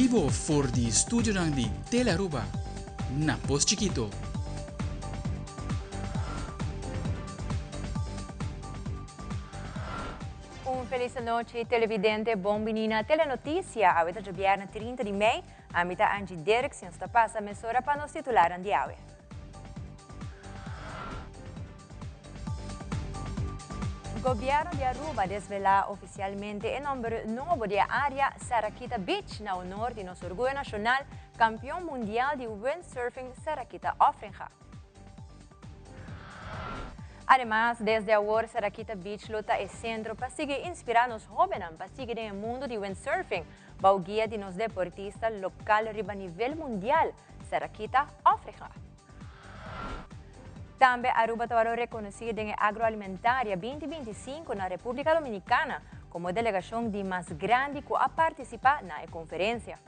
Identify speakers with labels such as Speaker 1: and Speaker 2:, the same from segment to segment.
Speaker 1: vivo for di studio di Telearuba, na Post Chiquito.
Speaker 2: Feliz noite, televidente, bom menina, telenotícia, a de viernes 30 de maio, a mita Angie Dirksen está passa a emissora para nos titular de aue. O governo de Aruba desvela oficialmente o nome novo da área Sarakita Beach, na honor de nosso orgulho nacional, campeão mundial de windsurfing Sarakita Ofringa. Además, desde ahora, Sarakita Beach luta é centro para seguir inspirar nos jovens para seguir no mundo de windsurfing, para o guia de nos deportistas local a nível mundial, Sarakita Ofringa. Também Aruba está reconhecida em agroalimentaria 2025 na República Dominicana como delegação de mais grande que a participar na conferência.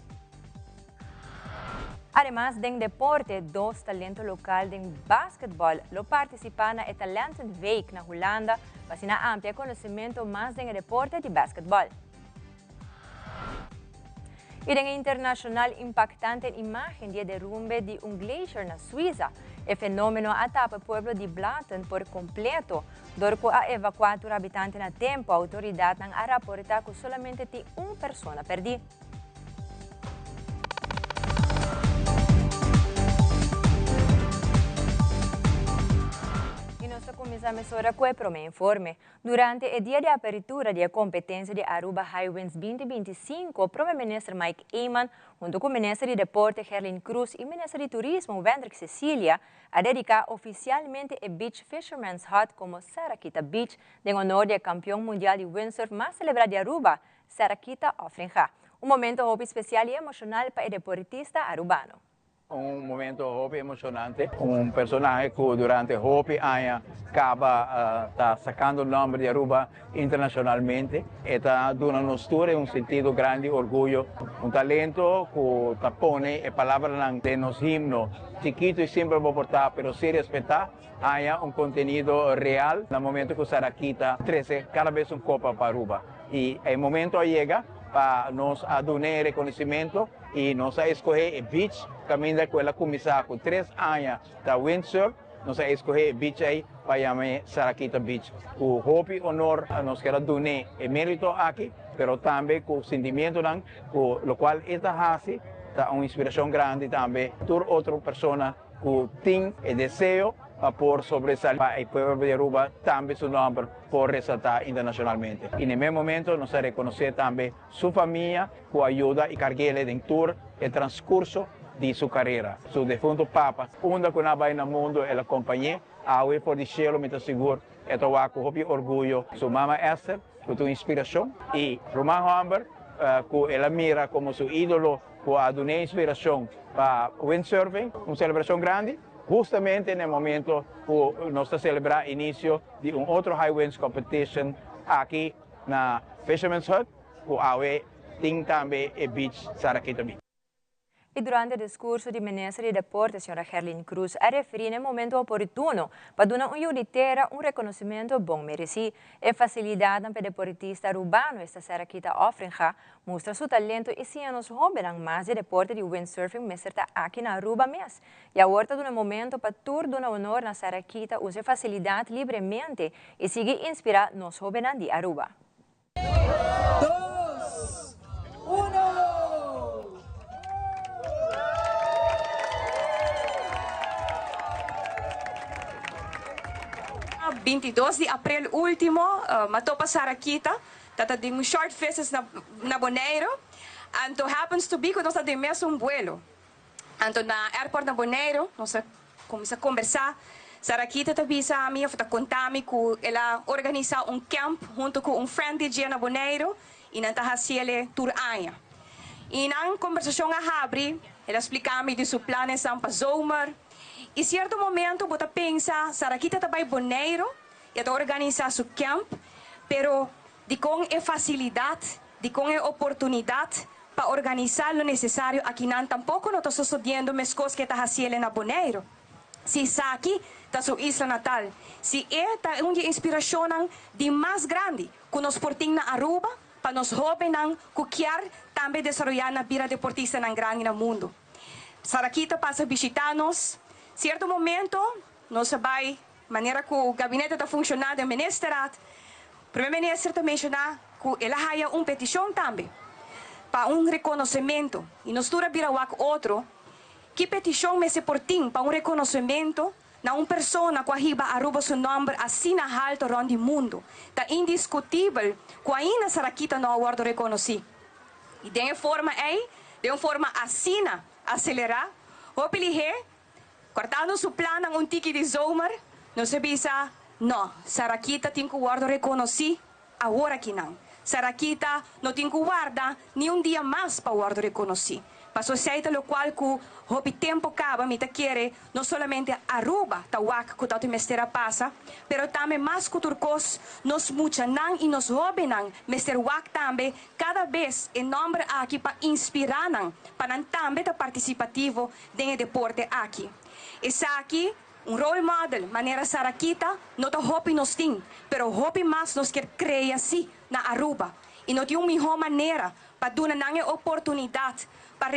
Speaker 2: Además, de deporte, dois talentos locais de basquetebol lo participam na Talenten Week na Holanda, para ter amplo conhecimento mais de deporte de basquetebol. E em internacional, impactante imagem de derrumbe de glacier na Suíça. O fenômeno atapa o pueblo de Blatten por completo. Dorco a evacuar os habitantes na tempo, a autoridade não reporta que solamente tem uma pessoa perdida. Começa a emissora com o Prome Informe. Durante o dia de abertura da competência de Aruba Highwinds 2025, o Primeiro-Ministro Mike Eamon, junto com o Ministro de Deporte Herlin Cruz e o Ministro de Turismo Wendrik Cecilia, a dedicar oficialmente o Beach Fisherman's Hut como Sarakita Beach, em honor do campeão mundial de windsurf mais celebrado de Aruba, Sarakita Ofringa. Um momento especial e emocional para o deportista arubano.
Speaker 3: Momento emocionante, personaggio che durante Hopi acaba sacando il nome di Aruba internazionalmente e sta dando una storia e un sentito grande orgoglio, un talento che pone e parole del nostro himno, chiquito e sempre può portare, però se rispetta, haya un contenuto real, nel momento che Sarakita crece cada vez un copa para Aruba. E il momento llega para nos dar reconhecimento e nos escolher o beach, caminho daquela começar com 3 anos da windsurf, nos escolher o beach aí para chamar Sarakita Beach. O hope honor nos quer dar o mérito aqui, mas também com o sentimento com o qual esta raça dá uma inspiração grande também por outra pessoa que tem o desejo por sobresalir para el pueblo de Aruba, también su nombre por resaltar internacionalmente. Y en el mismo momento nos reconoce también su familia que ayuda y carguele en todo el transcurso de su carrera. Su defunto papa, una que va en el mundo, la compañía, hoy por el cielo, me seguro, esto va con orgullo. Su mamá Esther, con tu inspiración, y Román Humber, que él mira como su ídolo, que ha dado inspiración para windsurfing, una celebración grande. Justamente no momento que nós celebramos o início de outro High Winds Competition aqui na Fisherman's Hut, que tem também o Beach Sarakita Beach.
Speaker 2: E durante o discurso do Ministro de Deportes, Sra. Herlin Cruz, a referir no momento oportuno para dar a um reconhecimento bom merecido e facilidade para o deportista urbano, esta Sarakita Ofringa, mostra seu talento e se nos jovens mais de deporte de windsurfing mestre aqui na Aruba mesmo. E agora no momento para tur dar honor na Sarakita use facilidade livremente e seguir inspirar nos jovens de Aruba.
Speaker 4: 2, 1.
Speaker 5: 22 de abril último, matou para Sarakita, tata de um short faces na Bonaire, and happens to be que nós temos um vuelo. Então na airport na Bonaire, nós começamos a conversar. Sarakita também a mim, foi contar-me que ela organiza um camp junto com friend de na Bonaire e na Tahasiele tour aia. E na conversação a abrir, ela explica-me de seus planos para zomer. E certo momento, você pensa, Sarakita está bem Bonaire, e está organizando seu camp, pero de com a facilidade, de com a oportunidade para organizar o necessário aqui não tampouco não está sucedendo as coisas que está fazendo na Bonaire. Se está aqui, está sua isla natal. Se está uma inspiração de mais grande, que nós portamos na Aruba, para nos jóvenes que quer também desarrollar na vida deportista na grande no mundo. Sarakita passa a visitar-nos. Certo momento, nós vai, maneira que o gabinete está funcionando, o ministeriado, o primeiro-ministro está mencionando que ele há uma petição também, para reconhecimento. E nós dura vira outro, que petição me se portim para reconhecimento na pessoa que arriba Aruba seu nome assim na alto ronde mundo. Está indiscutível que ainda Sarakita não é reconhecido. E de uma forma assim, acelerar, o pilhe, cortando seu plano tiki de zomer, não se bisa, não, Sarakita tem que reconhecer agora que não. Sarakita não tem que guardar nem dia mais para reconhecer. Para a sociedade, o qual o tempo acaba, me quer não somente Aruba, que o mestera passa, mas também mais que turcos, nos muchanan e nos jovenan, mester wak também, cada vez em nome aqui para inspirar, para também estar participativo no deporte aqui. Essa aqui, role model, maneira Sarakita, não te hopi nos tem, mas hopi mais nos quer criar assim na Aruba. E não tem uma melhor maneira para dar uma oportunidade para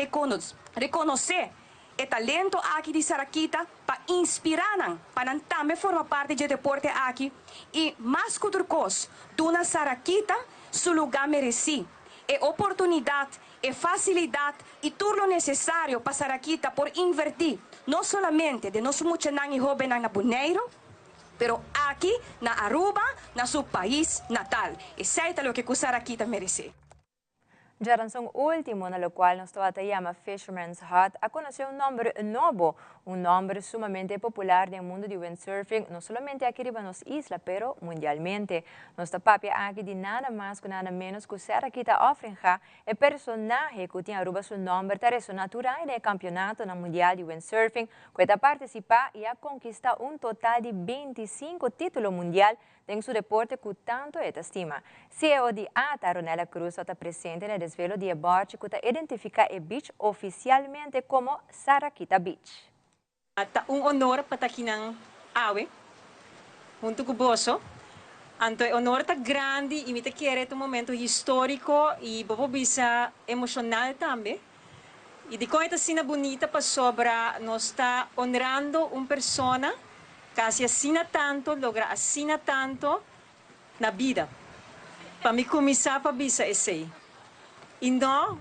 Speaker 5: reconhecer o talento aqui de Sarakita, para inspirar, para também formar parte do deporte aqui. E mais que outra coisa, dar Sarakita seu lugar merecido. É oportunidade, é facilidade e tudo o necessário para Sarakita por invertir, não somente de nós muchanan e jovens na Bonaire, mas aqui na Aruba, na seu país natal. Esse é o que Sarakita merece.
Speaker 2: Ya razón último, en lo cual nos todavía llama Fisherman's Hut, a conocer un nombre nuevo, un nombre sumamente popular del mundo de windsurfing, no solamente aquí en las islas, pero mundialmente. Nuestra papia aquí de nada más que nada menos que Sarakita Ofringa, el personaje que tiene Aruba su nombre, está natural en el campeonato mundial de windsurfing, que está participando y ha conquistado un total de 25 títulos mundiales en su deporte que tanto estima. CEO de ATA, Ronela Cruz, está presente en el desvelo de aborto que identifica el beach oficialmente como Sarakita Beach.
Speaker 6: At un honor para kinang awe, junto com o Boso. Anto é honor tá grande e me te quer um momento histórico e bobo bisa emocional também. E de como esta cena bonita para sobra, nós está honrando uma pessoa que assina tanto, logra assina tanto na vida. Para me começar para bisa esse. E não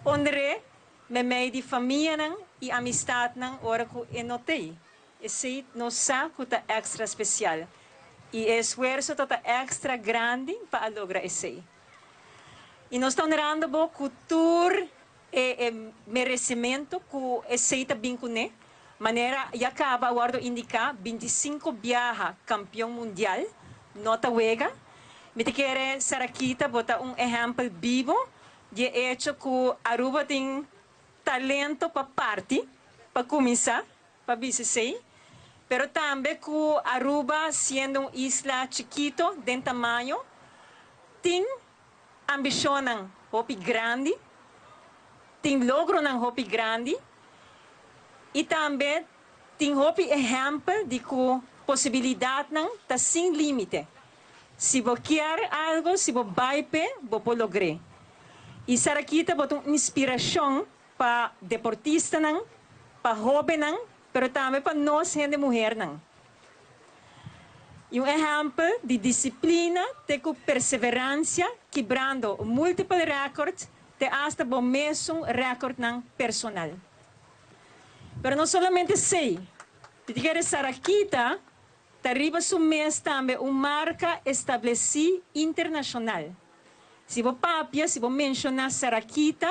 Speaker 6: honre me meio de família e amistade nang ora ko enotei. Esse não sabe que tá extra especial. E o esforço tá extra grande para lograr esse. E nós estamos honrando a cultura e merecimento que esse tá vincune. Maneira, e acaba o indicar 25 viaja campeão mundial, nota wega. Me te quer Sarakita botar exemplo vivo de hecho que Aruba tem talento para parte, para começar, para BCC, pero também que Aruba, sendo uma isla chiquito, de tamanho, tem ambição ng hopi grande, tem logro ng hopi grande, e também tem hopi exemplo de que possibilidade não está sem limite. Se você quer algo, se você vai, você pode lograr. E Sarakita botou inspiração para deportistas, para jovens, mas também para nós, gente mulher. E exemplo de disciplina, de perseverança, quebrando múltiplos recordes, até o mesmo recorde personal. Mas não somente sei, de Sarakita, arriba su mês também uma marca estabelecida internacional. Se você papia, se você mencionar Sarakita,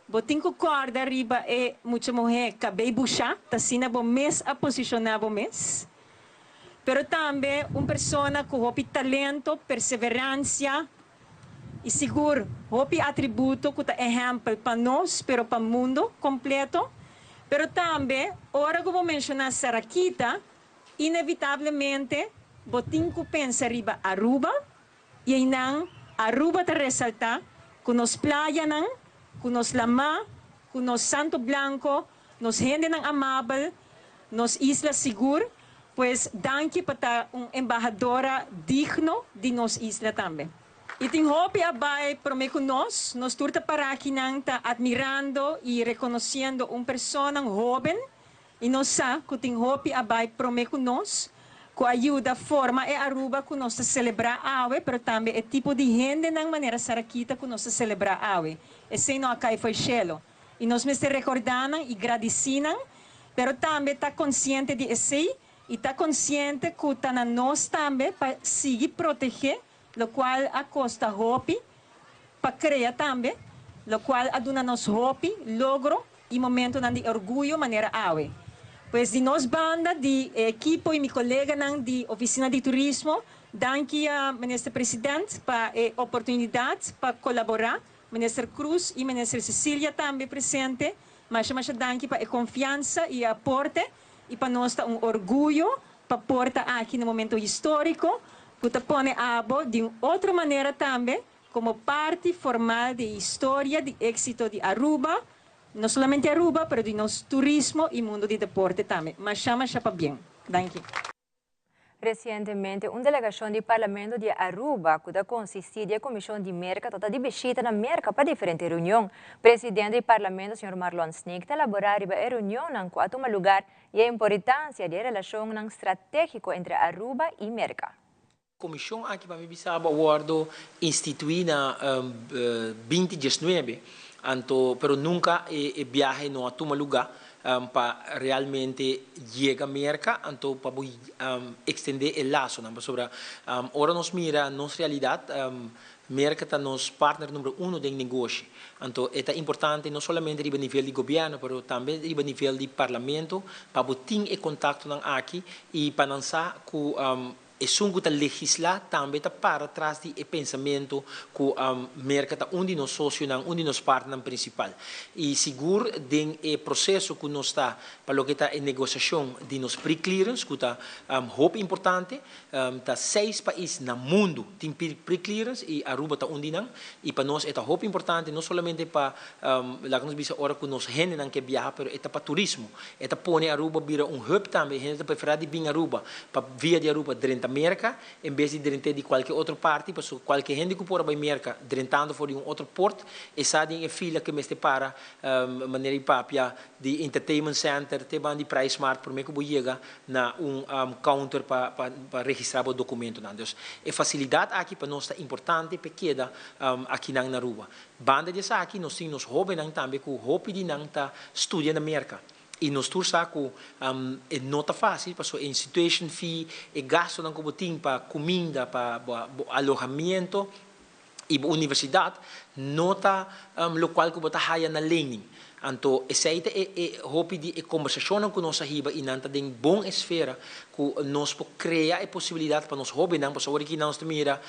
Speaker 6: você tem que corda arriba e muita mulher cabei buchar, tá sina bom mês a posicionar bom mês. Pero também uma pessoa com talento, perseverança e seguro, atributo que é exemplo para nós, pero para o mundo completo. Pero também, ora que vou mencionar Sarakita, inevitavelmente, você tem que pensar arriba Aruba, e aí não, Aruba te resalta com nos playa, com nos lama, com nos Santo Blanco, nos gente amável, nos islas segura, pues danke para uma embajadora digno de nos isla também. Iting hopi abay promeko nos turta para aqui nang ta admirando e reconhecendo persona jovem e nós sa kuting hopi abay promeko com ajuda forma e Aruba que nós celebrar awe, pero também é tipo de gente na maneira sarakita que nós celebrar awe. E sem não acai foi chelo. E nós me recordando e agradecendo, pero também tá consciente de esse e tá consciente que tá na nós também para seguir proteger, lo qual a costa hopi para criar também, lo qual aduna nos hopi logro e momento de orgulho maneira awe. Pois de nós banda, de equipo e meu colega de oficina de turismo, danke a ministro presidente para a oportunidade para colaborar, ministro Cruz e ministro Cecília também presente, mas danke para a confiança e aporte e para nós orgulho para portar aqui no momento histórico, que põe a de outra maneira também, como parte formal de história de êxito de Aruba. No solamente Aruba, pero de nos turismo y mundo de deporte también. Mas chama bien. Thank you.
Speaker 2: Recientemente, uma delegação do Parlamento de Aruba, que consistia da Comissão de Merca, está de visita na Merca para diferentes reuniões. O presidente do Parlamento, Sr. Marlon Sneek, elaborar a reunião em quatro lugar e a importância da relação estratégica entre Aruba e Merca.
Speaker 7: A comissão aqui para me bisaba acordo instituída 2019. Pero nunca viaje no a toma lugar para realmente llegar a América, para extender el lazo. Sobre, ahora nos mira, nos realidad, América está nos partner número 1 del negocio. Entonces, es importante no solamente a nivel de gobierno, pero también a nivel de parlamento, para tener contacto aquí y para lanzar que sungo legislar também para trás de pensamento que a América está onde nos sócio, onde nos partner principal. E seguro den processo que nós está para o que está em negociação de nos pre-clearance, que está muito importante, está 6 países no mundo tem pre-clearance e Aruba está onde não, e para nós é muito importante não somente para lá que nós visa hora que nós gente não quer viajar, mas é para turismo, é para pôr Aruba vira hub também, gente prefere de vir Aruba para via de Aruba dentro América, em vez de dentro de qualquer outra parte, porque qualquer gente que pode para América, dentro for de outro porto, e sabe em fila que me para maneira de papia de entertainment center, te van de price smart, por mim que vou chegar na counter para registrar o documento. Então, a facilidade aqui para nós é importante, porque aqui na Aruba. Banda de aqui nós temos jovens também que o hobby de não está estudando na América. E nós tursa que é nota fácil, porque em situation fee, é gasto não como tem para comida, para alojamento e para universidade, nota local que você haya na learning. Então, essa é a hobby de conversação com nós riba e nanta de boa esfera que nós criar a possibilidade para nós hobby não, porque agora que nós mira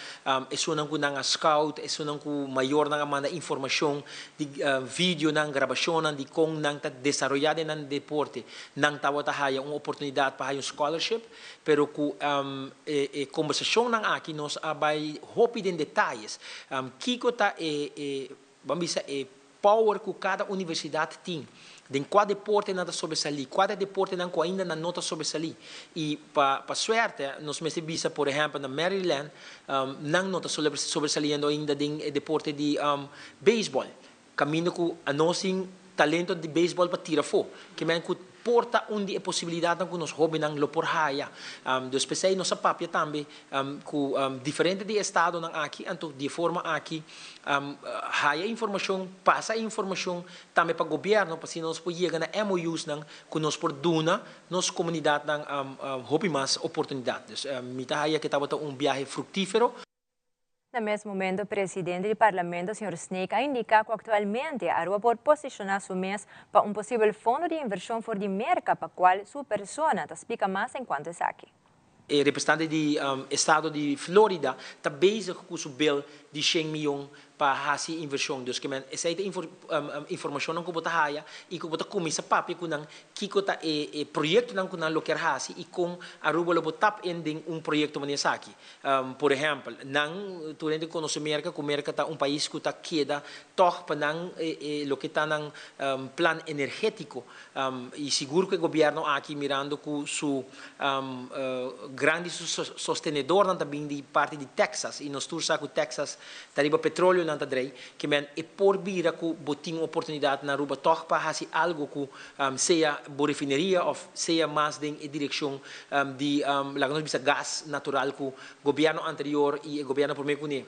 Speaker 7: é só não com a scout, é só não com maior não manda informação de vídeo não gravação não de como não tá desenvolvida no deporte, não tá bota haya uma oportunidade para um scholarship, pero que a conversação não aqui nós vai hobby de detalhes, kiko tá vamos dizer power que cada universidade tem. De qual deporte nada sobresalir, cada deporte não ainda não nota sobresalir. E para suerte, nós me visa, por exemplo, na Maryland, não nota sobresaliendo ainda de deporte de beisebol. Caminho que a nós talento de beisebol para tirar fora. Que me porta onde é possibilidade que nós hobby não lo por haya. Dos pensei nossa papia também que diferente de estado não aqui, então de forma aqui haya informação, passa informação também para o governo, para se nós podemos chegar na MOUs não que nós por duna, nossa comunidade não hobby mais oportunidades. Mita haya que estava viagem fructífero.
Speaker 2: No mesmo momento, o presidente do Parlamento, Sr. Sneek, ha indicado que atualmente a Aruba pode posicionar seu mês para possível fundo de inversão fora de América, para o qual sua pessoa explica mais enquanto está aqui.
Speaker 7: O representante do estado de Flórida está bezig com o bill de 100 milhões para hacer inversión. Dus que men essa informação não kubota haya e kubota kumisa papi kunang kikota proyecto nang kunang loker hasi e com Aruba lobo tap ending proyecto manisaki. Por exemplo, nang tulente conoce América, que América tá país que tá queda toch para nang lo que tá nang plan energético e seguro que o governo aqui mirando com su grande sostenedor nanta bem de parte de Texas e nós tursa com Texas tariba petróleo nanta drei que men e por bira com botin oportunidade na Aruba toch para fazer algo que seja refineria ou seja mais em direção de lá nós bisa gas natural que o governo anterior e o governo por meio que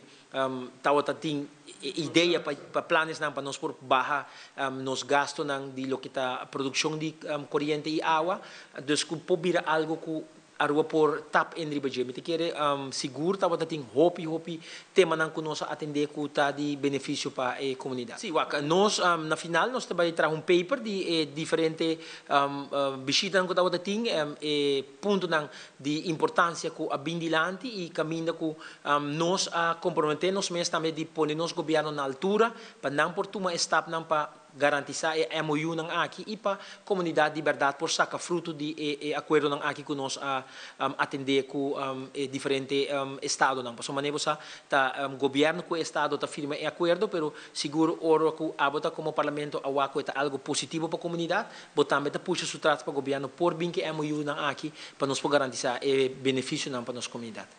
Speaker 7: tawa tating ideia para planos para nós por baixar nos gastos de lo que tá produção de corrente e água, dus que pobira algo que Aruba por tap en ribaje, me te quere seguro tawa tating hopi tema nang kunosa atender ku ta de benefício para a comunidade. Sim, waka nós na final nós trabalhar tra paper de diferente visita nang tawa tating ponto nang de importância ku a bindilante e caminho ku nós a comprometer nos mesmo também de pôr nos governo na altura para não por tuma step nang pa garantizar a MOU ng aqui e para a comunidade de verdade por sacar fruto de acordo ng aqui que nós atender com diferente estado não por maneira sa ta governo com estado ta firma acordo pero seguro oro que abota como parlamento awaco é algo positivo para a comunidade botambe ta puxa su trato para o governo por bem que MOU ng aqui para nós garantizar benefício não para nossa comunidade.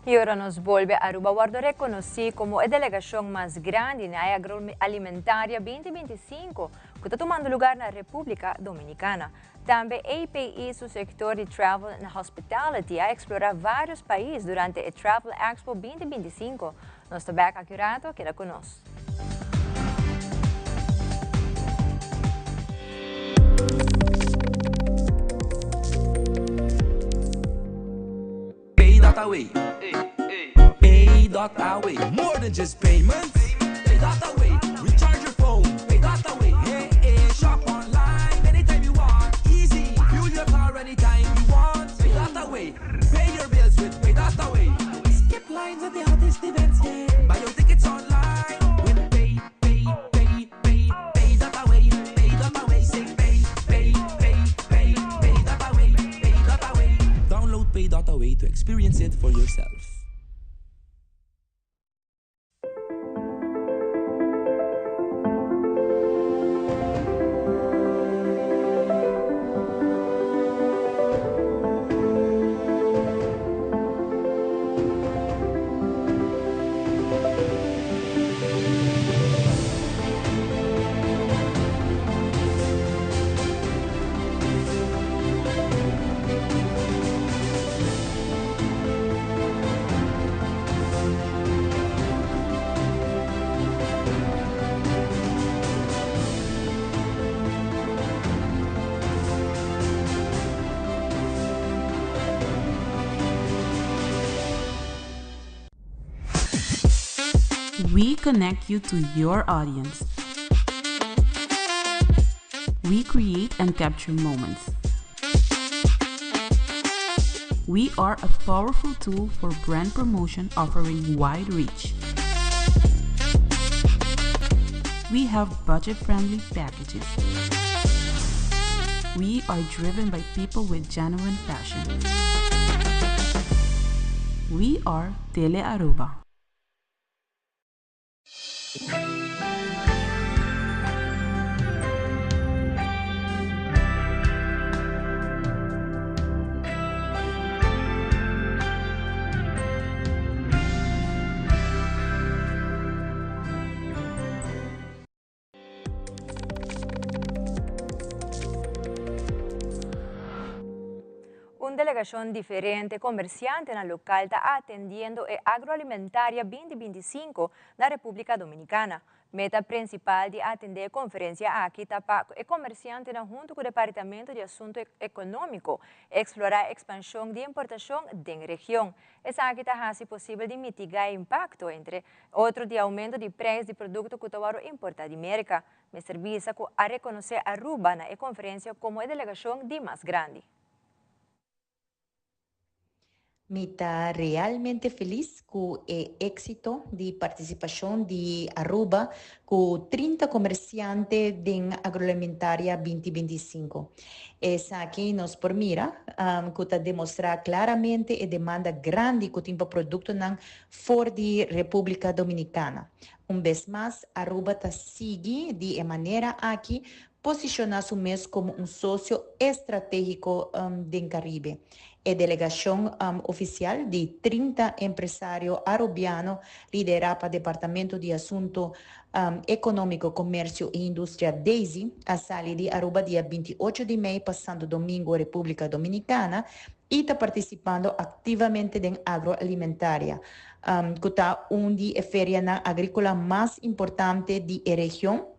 Speaker 2: Y ahora nos vuelve a Aruba Guardo reconocido como la delegación más grande en la agroalimentaria 2025, que está tomando lugar en la República Dominicana. También API, su sector de Travel and Hospitality, a explorar varios países durante el Travel Expo 2025. Nuestro back accurato queda con nosotros.
Speaker 8: Away. Pay.away. More than just payments. Pay.away. Recharge your phone. Pay.away. Hey, shop online anytime you want. Easy. Fuel your car anytime you want. Pay.away. Pay your bills with Pay.away. Skip lines at the hottest events. Yeah. Buy your tickets online with Pay.away. Pay.away. Say Pay.away. Download Pay.away to experience it for yourself.
Speaker 9: We connect you to your audience. We create and capture moments. We are a powerful tool for brand promotion offering wide reach. We have budget-friendly packages. We are driven by people with genuine passion. We are Tele Aruba.
Speaker 2: Una delegación diferente comerciante en el local está atendiendo el agroalimentaria 2025 en la República Dominicana. Meta principal de atender conferencia aquí está para el comerciante junto con el Departamento de Asunto Económico explorar expansión de importación de la región. Esa aquí está así posible de mitigar el impacto entre otros de aumento de precios de productos que tomaron importar de América. Me servisa a reconocer a Aruba en la conferencia como la delegación de más grande.
Speaker 10: Me está realmente feliz con el éxito de participación de Aruba con 30 comerciantes de agroalimentaria 2025. Es aquí nos permira que demostrar claramente a demanda grande que tem producto nan for de República Dominicana. Vez más, Aruba está sigue de maneira aqui posicionar su mes como un socio estratégico del Caribe. A delegación oficial de 30 empresarios arubianos liderada por el Departamento de Asunto Econômico, Comércio e Indústria DAISY, a sala de Aruba dia 28 de maio, passando domingo, República Dominicana, e está participando ativamente em agroalimentaria, que está de feria agrícola mais importante da região,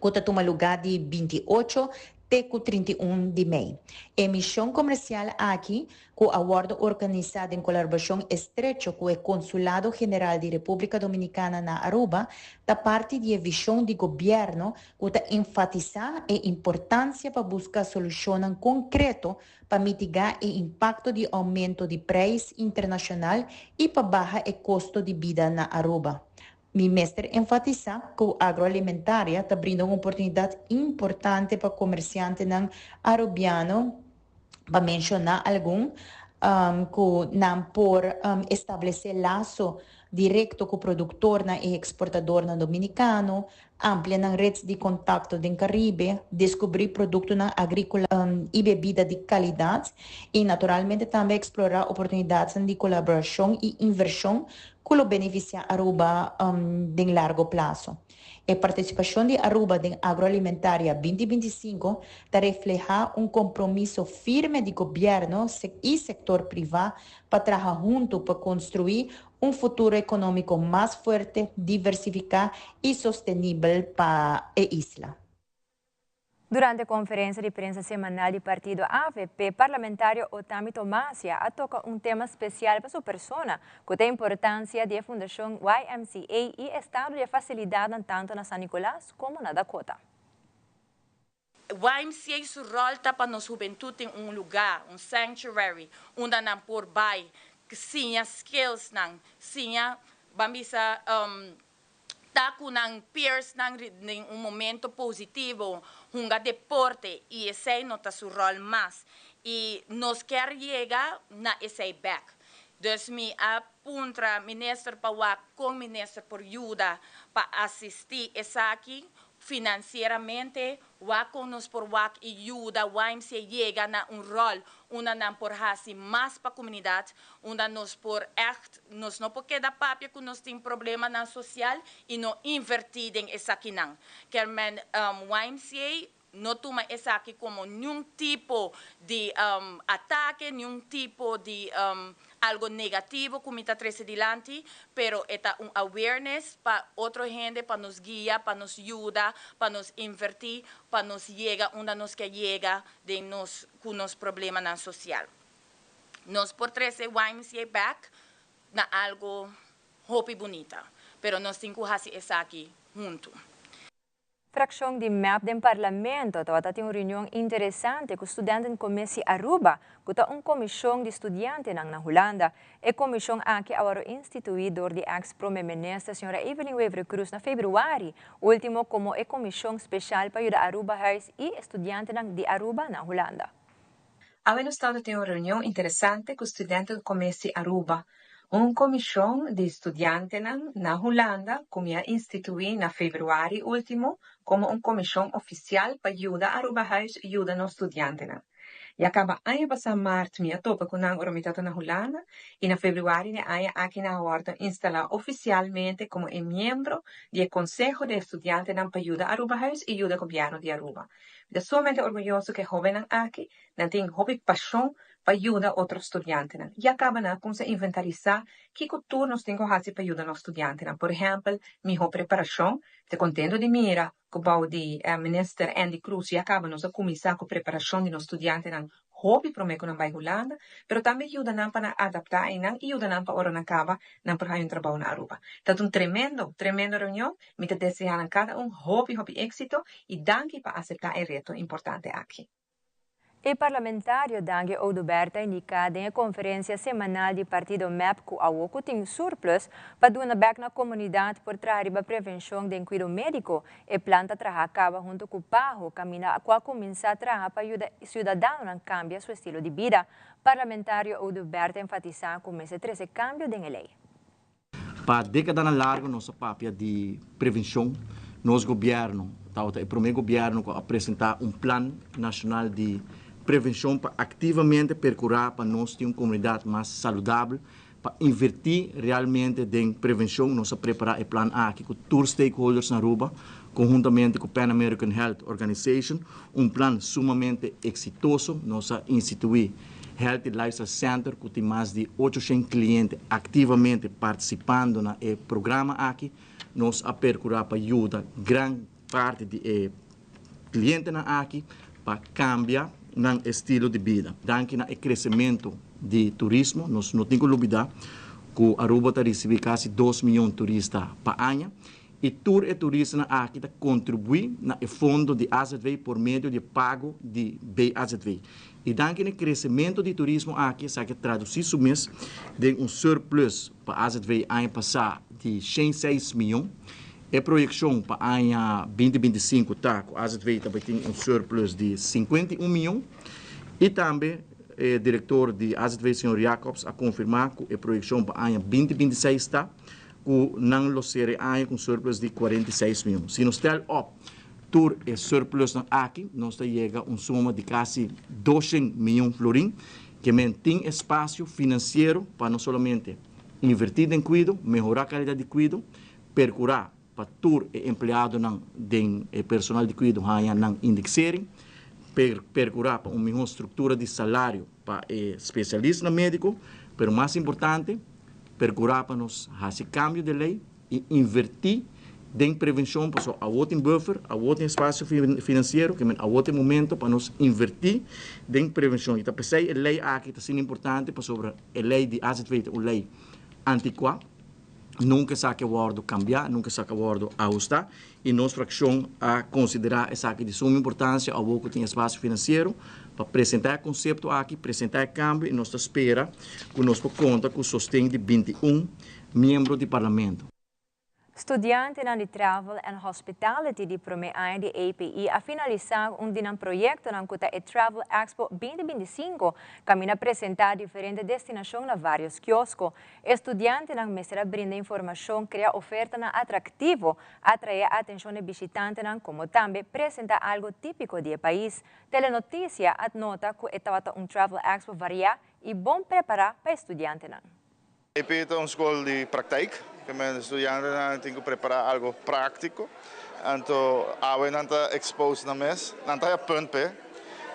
Speaker 10: que está toma lugar de 28 até 31 de maio. A missão comercial aqui, com o acordo organizado em colaboração estreita com o Consulado General da República Dominicana na Aruba, da parte da visão do governo, que está enfatizar a importância para buscar soluções concretas para mitigar o impacto do aumento de preço internacional e para baixar o custo de vida na Aruba. Mi mestre enfatiza que a agroalimentaria está abrindo uma oportunidade importante para comerciantes arubianos, para mencionar algum, que não por estabelecer laço direto com o produtor e exportador dominicano, ampliar redes de contato do Caribe, descobrir produtos agrícolas e bebida de qualidade e, naturalmente, também explorar oportunidades de colaboração e inversão que beneficia Aruba de largo prazo. A participação de Aruba em agroalimentaria 2025 está refleja compromisso firme do governo e sector privado para trabalhar junto para construir futuro econômico mais forte, diversificado e sustentável para a isla.
Speaker 2: Durante a conferência de prensa semanal do partido AVP, parlamentário Otami Tomasia toca tema especial para sua persona, que tem importância da Fundação YMCA e estado de facilidade tanto na San Nicolás como na Dakota.
Speaker 11: YMCA su rol está para nos juventude em lugar, sanctuary, onde não por bai, que sim skills nang, sim bambisa tá com peers em momento positivo, deporte e esse nota su rol mais e nos quer chegar na esse back. Dus me apunta ministro para com ministro por ajuda para assistir esse aqui financeiramente, nos por e ajuda, YMCA chega na rol, onde não por hasi mais para a comunidade, onde nos por echt, nos não porque da papia que nós tem problema na social e não invertir em essa aqui não. Quer men YMCA não toma essa aqui como nenhum tipo de ataque, nenhum tipo de algo negativo como está trece dilante, pero está awareness para outra gente, para nos guiar, para nos ajudar, para nos invertir, para nos llegar onde nos quer llegar de nos com nos problemas na social. Nos por trece YMCA back na algo hope bonita, pero nós temos que fazer essa aqui junto.
Speaker 2: Fração de MEP do Parlamento tem uma reunião interessante com estudantes da Comissão Aruba, que é uma comissão de estudantes na Holanda. A comissão aqui agora instituída por a ex-primeira-ministra, a senhora Evelyn Wever Cruz, na fevereiro, último como a comissão especial para ajudar Aruba Huis e estudantes de Aruba na Holanda.
Speaker 12: Agora no estado tem uma reunião interessante com estudantes da Comissão Aruba. Uma comissão de estudantes na Holanda, que é instituída na fevereiro último, como uma comissão oficial para ajudar a Aruba Huis e ajudar os estudantes. E acaba ano passado março, me topa com a organização na Holanda, e na fevereiro, aqui na Horta, instalar oficialmente como membro do Conselho de Estudantes para ajudar a Aruba Huis e ajudar o governo de Aruba. Estou somente orgulhoso que jovens aqui têm paixão para ajudar outros estudantes. E acaba com se inventarizar que cultura nós temos que fazer para ajudar os estudantes. Por exemplo, minha preparação, estou contente de mira que o ministro Andy Cruz e acaba nos começar com a preparação dos estudantes hobby para mim na Holanda, mas também ajuda para adaptar e ajuda para ora na cava para fazer trabalho na Aruba. Então, tremendo reunião, me desejo cada hobby éxito e danke para aceitar o reto importante aqui.
Speaker 2: O parlamentário Dangue Ouduberta indica em conferência semanal do partido MEP que a OCU tem surplus para dar back na comunidade por trazer a prevenção de cuidado médico e planta trabalhava junto com o PAHO caminha a começar a trabalhar para ajudar cidadãos a cambiar seu estilo de vida. Parlamentário Ouduberta enfatiza que esse 13 cambio de lei.
Speaker 13: Para décadas largas, nossa papia de prevenção, nosso governo, o primeiro governo apresentar plano nacional de prevenção para ativamente procurar para nós ter uma comunidade mais saudável, para invertir realmente em prevenção, nós preparar o plano aqui com todos os stakeholders na Aruba, conjuntamente com a Pan American Health Organization, plano sumamente exitoso, nós instituir Healthy Lifestyle Center, que tem mais de 800 clientes ativamente participando no programa aqui, nós procurar para ajudar grande parte de clientes aqui para cambiar no estilo de vida. Danke no crescimento de turismo, nós não temos que olvidar que Aruba está recebendo quase 2 milhões de turistas por ano e tour e turismo aqui contribui no fundo de AZV por meio de pago de BAZV. E danke no crescimento de turismo aqui, se que traduzir isso mês de surplus para AZV ano passado de 106 milhões. A projeção para o ano 2025 está com a AZV também tem surplus de 51 milhões. E também o diretor de AZV, Sr. Jacobs, a confirmar que a projeção para o ano 2026 está com não lo ser ano com surplus de 46 milhões. Se nós temos todo o surplus aqui, nós chega a uma soma de quase 200 milhões de florins, que mantém espaço financeiro para não somente invertir em cuidado, melhorar a qualidade de cuidado, procurar para todo empregado e personal de cuidado não indexarem, procurar para uma melhor estrutura de salário para especialistas médicos, mas o mais importante, procurar para nós fazer câmbio de lei e invertir em prevenção para a outro buffer, a outro espaço financeiro, que a outro momento para nós invertir em prevenção. Então, a lei aqui está sendo importante para sobre a lei de AZV, a lei antiquada. Nunca se acabar cambiar, nunca se acabar ajustar e nossa fração a considerar essa aqui de suma importância ao que tem espaço financeiro para apresentar o conceito aqui, apresentar o câmbio e nós espera que nós conta com o sustento de 21 membros do parlamento.
Speaker 2: Estudiantes de Travel and Hospitality de primeiro ano de API a finalizar projeto na Travel Expo 2025, caminha apresentar diferentes destinações na vários quioscos. Estudiantes na mestra brinda informação, cria oferta na atrativo, atrair a atenção de visitantes, como também apresentar algo típico do país. Telenotícia nota que estava Travel Expo variar e bom preparar para estudiantes.
Speaker 14: API é uma escola de praktijk. Que os estudiantes têm que preparar algo prático. Então, a gente está exposto na mesa, não está a ponto.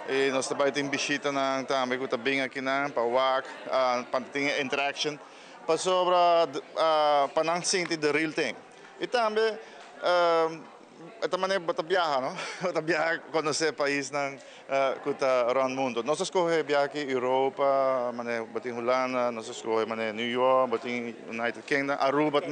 Speaker 14: E nós também temos visita também que bem aqui para work, para ter interaction, para sobre para não sentir the real thing. E também esta maneira para viajar, não? Para viajar, conhecer país que está around o mundo. Nós escolhemos viajar aqui Europa, para Holanda, nós escolhemos New York, para United Kingdom, Aruba,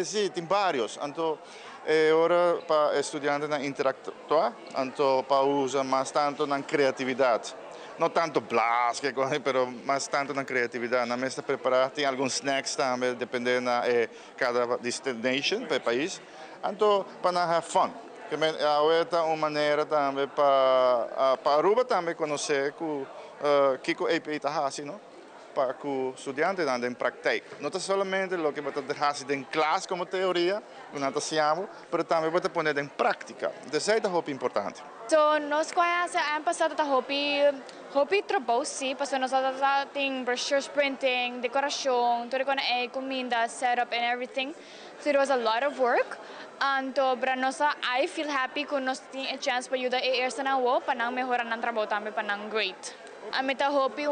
Speaker 14: sim, tem vários. Então, é hora para estudantes interactuar, então para usar mais tanto na criatividade. Não tanto blast, mas mais tanto na criatividade. Na mesa preparar, tem alguns snacks também, dependendo de cada destination, para o país. Então, para have fun. É uma maneira também para Aruba também conhecer que o API está fazendo, para que o estudante ande em prática. Não é somente o que você faz em classe como teoria, que nós fazemos, mas também você pôr em prática. Isso é muito importante.
Speaker 15: So, nós conhecemos ano passado da hobby trabalho, sim, porque nós temos brochures printing, decoração, tudo com comida, setup and everything. So it was a lot of work. Então, para nós, I feel happy que nós temos a chance para ajudar a na wall para melhorar o trabalho também para great. A mim tá hobby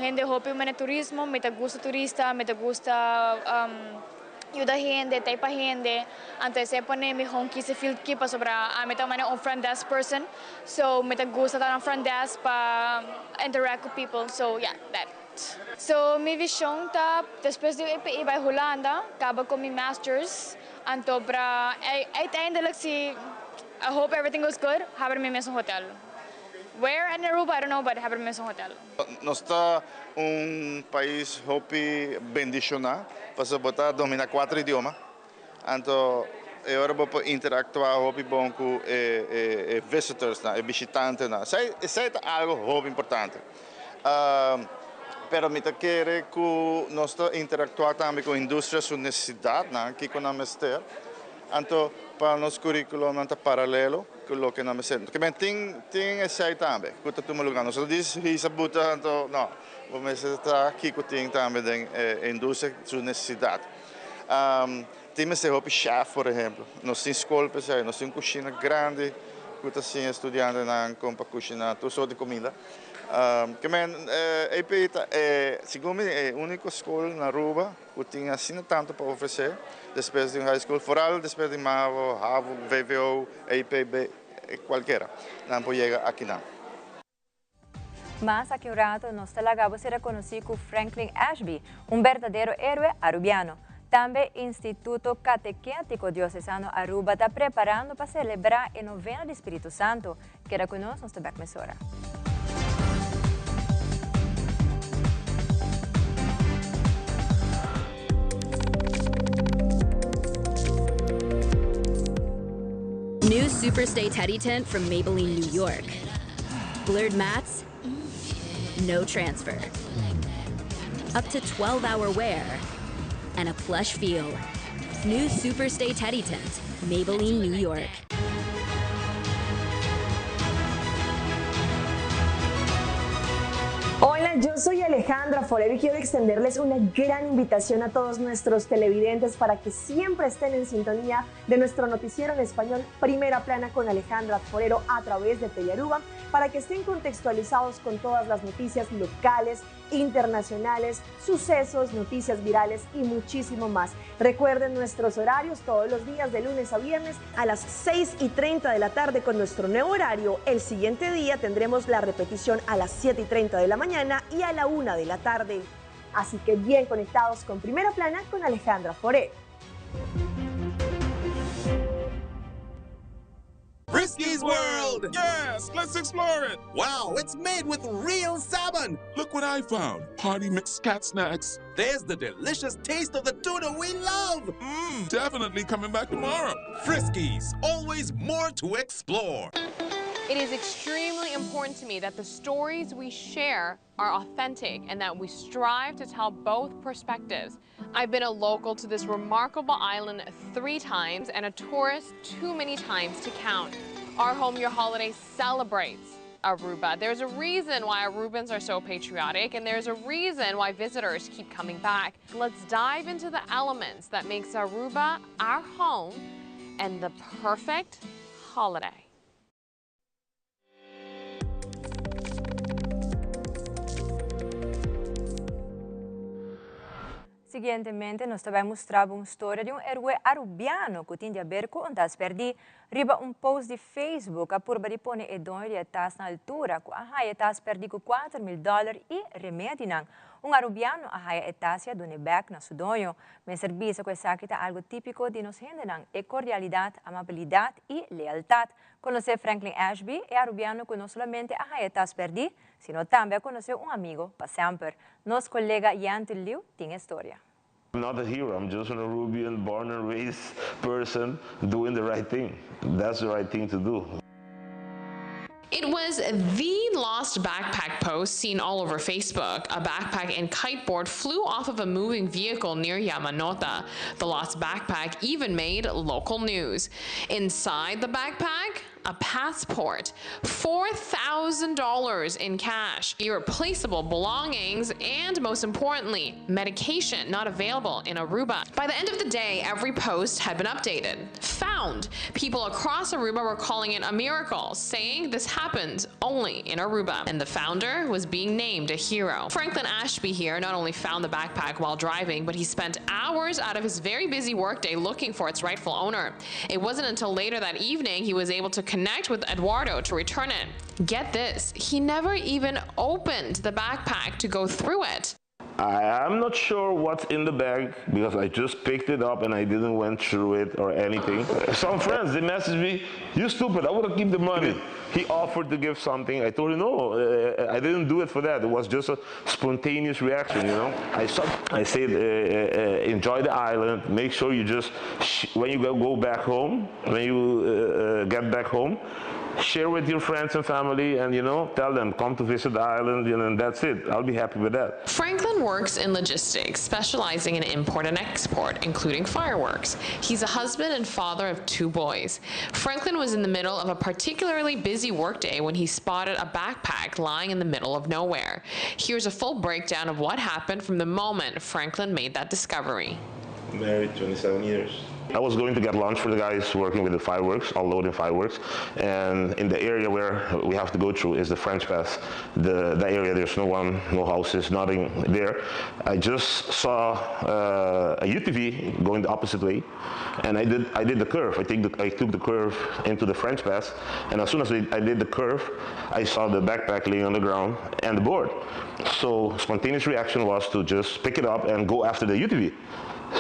Speaker 15: gente hobby o turismo, me gusta turista, me gusta ayudar gente, taipa gente. Então, se pone mi home se feel que para sobre a mim tá um front desk person, so me gusta estar no front desk para interact with people. So yeah, that. So, minha visão tá depois de ir para Holanda, acaba com meu masters. Então, para ainda like I hope everything goes good, habe meu mesmo hotel. Where in Aruba, I don't know, but hebben we een hotel.
Speaker 14: Nós está país hopi bendicionado, para botar domina 4 idiomas. Então, agora vou interactuar hopi bom com visitors, visitantes. Isso é algo hopi importante. Pero me quer que nós interactuar também com a indústria, sua necessidade, que com a mestre. Então, para o nosso currículo não está paralelo com o que nós temos. Porque tem esse aí também, que está todo lugar. Nós não dizemos que então não, vamos estar aqui que tem também a indústria, sua necessidade. Temos esse chef, por exemplo. Nós temos escola, nós temos cozinha grande, que está assim estudando para cozinhar todo tipo de comida. Segundo é a única escola na Aruba que tem assim tanto para oferecer, depois de high school foral, depois de MAVO, HAVO, VVO, EIPB, qualquer, não pode chegar aqui não.
Speaker 2: Mas aqui um rato, nós talagamos ser reconhecido como Franklin Ashby, verdadeiro herói arubiano. Também o Instituto Catequético Diocesano Aruba está preparando para celebrar a novena do Espírito Santo. Queda conosco, nós também começamos.
Speaker 16: New Superstay Teddy Tent from Maybelline, New York. Blurred mats, no transfer. Up to 12-hour wear, and a plush feel. New Superstay Teddy Tent, Maybelline, New York.
Speaker 17: Hola, yo soy Alejandra Forero y quiero extenderles una gran invitación a todos nuestros televidentes para que siempre estén en sintonía de nuestro noticiero en español Primera Plana con Alejandra Forero a través de Telearuba, para que estén contextualizados con todas las noticias locales, internacionales, sucesos, noticias virales y muchísimo más. Recuerden nuestros horarios todos los días de lunes a viernes a las 6:30 de la tarde con nuestro nuevo horario. El siguiente día tendremos la repetición a las 7:30 de la mañana y a la 1 de la tarde. Así que bien conectados con Primera Plana con Alejandra Forero.
Speaker 18: Frisky's World! Yes, let's explore it! Wow, it's made with real salmon! Look what I found! Party mixed cat snacks. There's the delicious taste of the tuna we love! Definitely coming back tomorrow. Frisky's, always more to explore.
Speaker 19: It is extremely important to me that the stories we share are authentic and that we strive to tell both perspectives. I've been a local to this remarkable island 3 times and a tourist too many times to count. Our Home Your Holiday celebrates Aruba. There's a reason why Arubans are so patriotic, and there's a reason why visitors keep coming back. Let's dive into the elements that makes Aruba our home and the perfect holiday.
Speaker 2: Seguintemente, nós também mostramos uma história de herói arubiano que tem a ver com o das perdi. Riba post de Facebook, a purba de pone e dono de tas na altura, que a haia tas perdi com $4,000 e remédio não. Arubiano a haia etasia do neback na sudonho, mas serviço com essa que algo típico de nos gente não, é cordialidade, amabilidade e lealdade. Conhecer Franklin Ashby é arubiano que não somente a haia tas perdi, sino também conhecer amigo para sempre. Nosso colega Yanti Liu tem história.
Speaker 20: I'm not a hero, I'm just an Arubian, born and raised person doing the right thing. That's the right thing to do.
Speaker 19: It was the lost backpack post seen all over Facebook. A backpack and kiteboard flew off of a moving vehicle near Yamanota. The lost backpack even made local news. Inside the backpack, a passport, $4,000 in cash, irreplaceable belongings, and most importantly, medication not available in Aruba. By the end of the day, every post had been updated. Found. People across Aruba were calling it a miracle, saying this happened only in Aruba, and the founder was being named a hero. Franklin Ashby here not only found the backpack while driving, but he spent hours out of his very busy workday looking for its rightful owner. It wasn't until later that evening he was able to connect with Eduardo to return it. Get this, he never even opened the backpack to go through it.
Speaker 20: I'm not sure what's in the bag because I just picked it up and I didn't went through it or anything. Some friends, they messaged me, "You stupid, I would have kept the money." He offered to give something. I told him, no, I didn't do it for that. It was just a spontaneous reaction, you know. I said, enjoy the island. Make sure you just, when you go back home, when you get back home, share with your friends and family and, you know, tell them, come to visit the island, and that's it. I'll be happy with that.
Speaker 19: Franklin works in logistics, specializing in import and export, including fireworks. He's a husband and father of 2 boys. Franklin was in the middle of a particularly busy workday when he spotted a backpack lying in the middle of nowhere. Here's a full breakdown of what happened from the moment Franklin made that discovery.
Speaker 20: Married 27 years. I was going to get lunch for the guys working with the fireworks, unloading fireworks, and in the area where we have to go through is the French Pass. The area, there's no one, no houses, nothing there. I just saw a UTV going the opposite way, and I did the curve. I took the curve into the French Pass, and as soon as I did the curve, I saw the backpack laying on the ground and the board. So spontaneous reaction was to just pick it up and go after the UTV.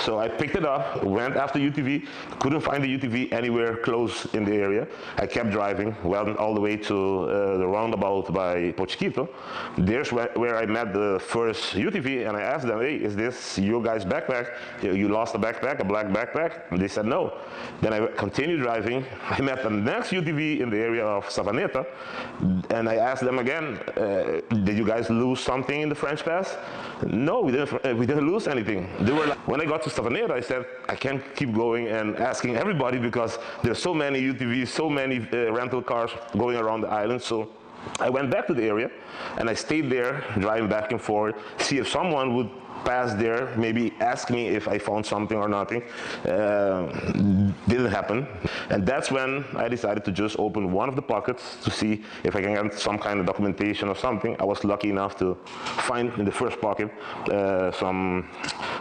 Speaker 20: So I picked it up, went after UTV, couldn't find the UTV anywhere close in the area. I kept driving, went all the way to the roundabout by Pochiquito. There's where I met the first UTV, and I asked them, "Hey, is this your guys' backpack? You lost a backpack, a black backpack?" And they said no. Then I continued driving. I met the next UTV in the area of Savaneta, and I asked them again, "Did you guys lose something in the French Pass?" No, we didn't lose anything. They were like, when I got to Savaneta, I said, I can't keep going and asking everybody because there's so many UTVs, so many rental cars going around the island. So I went back to the area and I stayed there, driving back and forth, see if someone would pass there, maybe ask me if I found something or nothing. Didn't happen. And that's when I decided to just open one of the pockets to see if I can get some kind of documentation or something. I was lucky enough to find in the first pocket some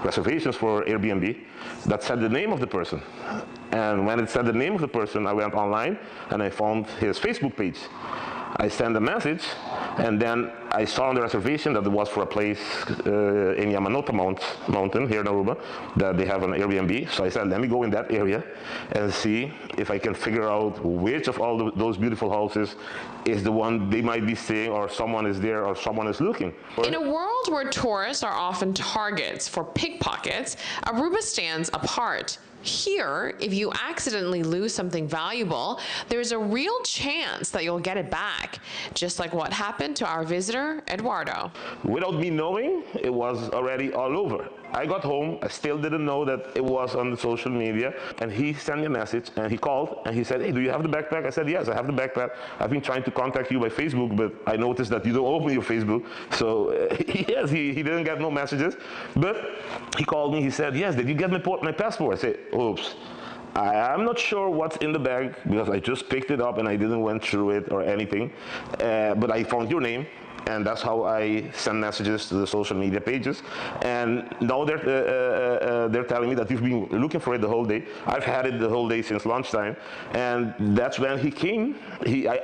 Speaker 20: reservations for Airbnb that said the name of the person. And when it said the name of the person, I went online and I found his Facebook page. I sent a message, and then I saw on the reservation that it was for a place in Yamanote Mountain here in Aruba, that they have an Airbnb. So I said, let me go in that area and see if I can figure out which of all those beautiful houses is the one they might be staying, or someone is there, or someone is looking.
Speaker 19: In a world where tourists are often targets for pickpockets, Aruba stands apart. Here, if you accidentally lose something valuable, there's a real chance that you'll get it back, just like what happened to our visitor, Eduardo.
Speaker 20: Without me knowing, it was already all over. I got home, I still didn't know that it was on the social media, and he sent me a message, and he called, and he said, "Hey, do you have the backpack?" I said, "Yes, I have the backpack. I've been trying to contact you by Facebook, but I noticed that you don't open your Facebook." So, yes, he didn't get no messages, but he called me, he said, "Yes, did you get my passport?" I said, "Oops. I'm not sure what's in the bag because I just picked it up and I didn't went through it or anything, but I found your name." And that's how I send messages to the social media pages. And now they're telling me that you've been looking for it the whole day. I've had it the whole day since lunchtime. And that's when he came.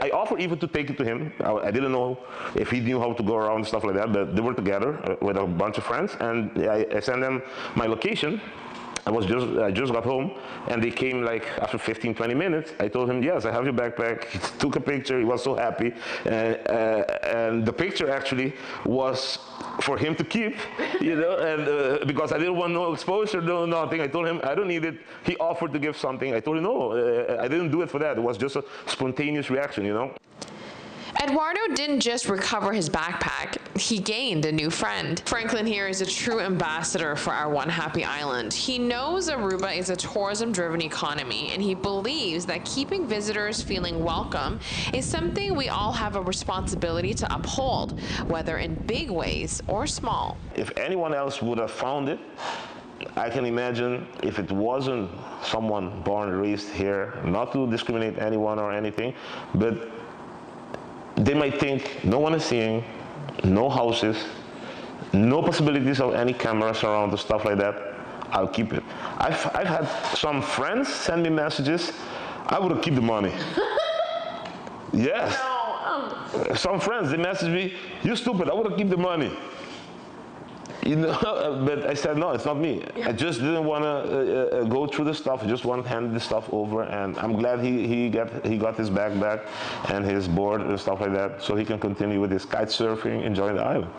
Speaker 20: I offered even to take it to him. I didn't know if he knew how to go around and stuff like that, but they were together with a bunch of friends. And I sent them my location. I just got home, and they came like after 15, 20 minutes. I told him, "Yes, I have your backpack." He took a picture. He was so happy. And the picture actually was for him to keep, you know, and because I didn't want no exposure, no nothing. I told him, I don't need it. He offered to give something. I told him, no, I didn't do it for that. It was just a spontaneous reaction, you know.
Speaker 19: Eduardo didn't just recover his backpack, he gained a new friend. Franklin here is a true ambassador for our One Happy Island. He knows Aruba is a tourism-driven economy, and he believes that keeping visitors feeling welcome is something we all have a responsibility to uphold, whether in big ways or small.
Speaker 20: If anyone else would have found it, I can imagine if it wasn't someone born and raised here, not to discriminate anyone or anything, but they might think no one is seeing, no houses, no possibilities of any cameras around or stuff like that. I'll keep it. I've had some friends send me messages. I would have kept the money. Yes. No. Some friends, they message me, "You stupid, I would have kept the money." But I said, no, it's not me. I just didn't want to go through the stuff. I just want to hand the stuff over, and I'm glad he got his bag back and his board and stuff like that, so he can continue with his kite surfing, enjoying the island.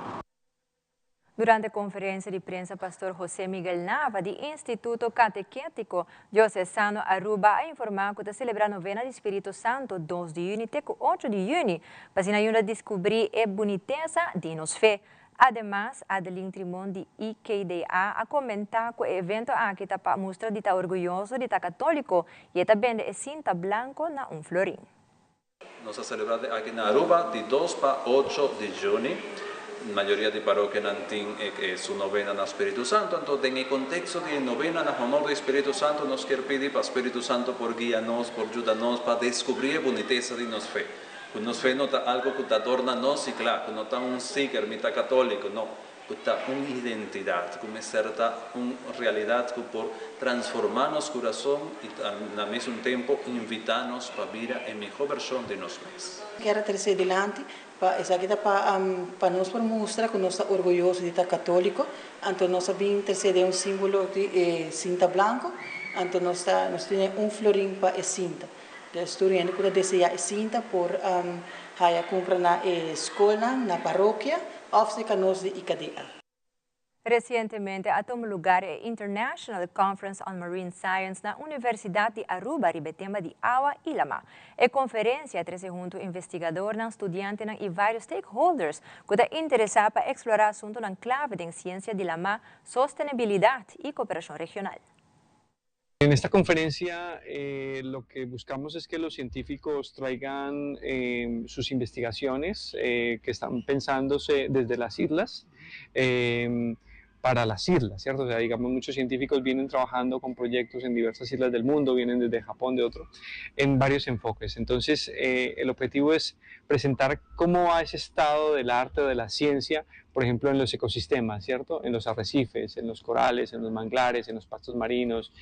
Speaker 2: Durante conferenza di prensa, Pastor José Miguel Nava, di Instituto Catequético Diocesano Aruba, ha informado que celebra a novena de Espírito Santo 2 de junio e 8 de junio, para ayudar a descobrir a boniteza de nos fe. Además, Adeline Trimón de IKDA ha comentado que el evento aquí está muestra de estar orgulloso de estar católico y también de cinta blanco na un florín.
Speaker 21: Nos ha celebrado aquí en Aruba de 2 para 8 de junio. La mayoría de parroquias tienen su novena al Espíritu Santo, entonces en el contexto de novena en honor del Espíritu Santo nos quiere pedir para el Espíritu Santo por guiarnos, por ayudarnos para descubrir la boniteza de nuestra fe. Que nuestra fe no está algo que adorna nos y claro, que no está un seeker, mitad católico, no, que está una identidad, que es cierta una realidad que por transformar nuestro corazón y al mismo tiempo invitarnos para vivir en mejor versión de nosotros.
Speaker 22: Quero trazer adelante essa aqui para nós para mostrar que nós estamos orgulhosos de estar católico, então nós sabemos trazer símbolo de cinta branco, então nós temos florim para a cinta. A história que eu desejar a cinta por comprar na escola, na paróquia, ou se nós de IKDA.
Speaker 2: Recientemente ha tomado lugar el International Conference on Marine Science na Universidad de Aruba, sobre tema de agua y la mar. La conferencia trae junto investigadores, estudiantes y varios stakeholders que están interesados para explorar asuntos en clave de ciencia de la mar, sostenibilidad y cooperación regional.
Speaker 23: En esta conferencia lo que buscamos es que los científicos traigan sus investigaciones que están pensándose desde las islas para las islas, ¿cierto? O sea, digamos, muchos científicos vienen trabajando con proyectos en diversas islas del mundo, vienen desde Japón, de otro, en varios enfoques. Entonces, el objetivo es presentar cómo va ese estado del arte o de la ciencia, por ejemplo, en los ecosistemas, ¿cierto? En los arrecifes, en los corales, en los manglares, en los pastos marinos,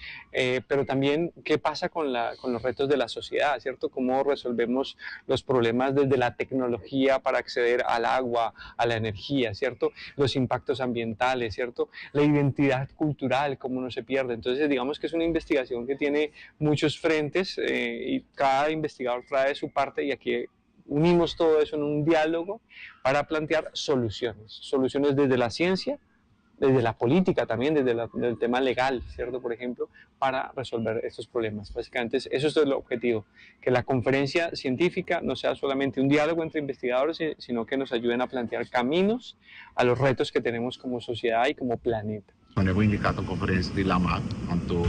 Speaker 23: pero también qué pasa con los retos de la sociedad, ¿cierto? Cómo resolvemos los problemas desde la tecnología para acceder al agua, a la energía, ¿cierto? Los impactos ambientales, ¿cierto? La identidad cultural, cómo no se pierde. Entonces, digamos que es una investigación que tiene muchos frentes y cada investigador trae su parte y aquí unimos todo eso en un diálogo para plantear soluciones desde la ciencia, desde la política también, desde el tema legal, ¿cierto? Por ejemplo, para resolver estos problemas. Básicamente eso es el objetivo, que la conferencia científica no sea solamente un diálogo entre investigadores, sino que nos ayuden a plantear caminos a los retos que tenemos como sociedad y como planeta.
Speaker 24: Avevo indicato conferenza di Lama, quanto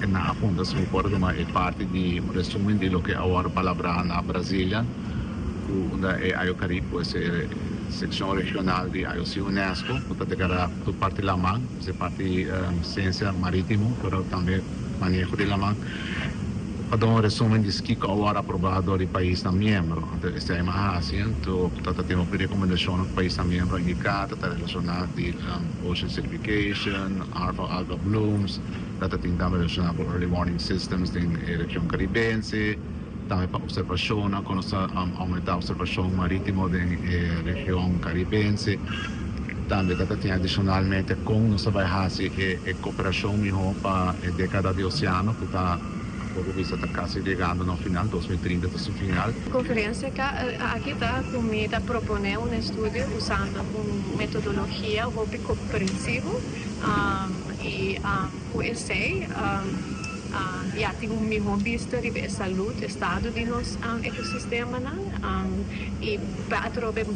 Speaker 24: na fundação Porto, ma è parte di un resumen di lo che ora palabra na Brasilia, onde a Caribe, essa secção regional de IOC UNESCO, portanto que parte Lama, essa parte ciência marítimo, mas também manejo de Lama. Para un resumen de que agora aprovado el país miembro. Entonces, esta es más Asia, entonces tenemos recomendaciones para país miembro indicada, relacionada con Ocean Certification, Alga Blooms, también relacionada con Early Warning Systems en la región caribense, también para observación, aumentar la observación marítima en la región caribense. También adicionalmente con nuestra base de cooperación mejor para la década de océano, que está está casi llegando no final, 2030 hasta su final.
Speaker 25: La conferencia aquí está comida a proponer un estudio usando una metodología comprensiva y USA ya tiene un mejor vista de salud, estado de los ecosistemas y para trabajar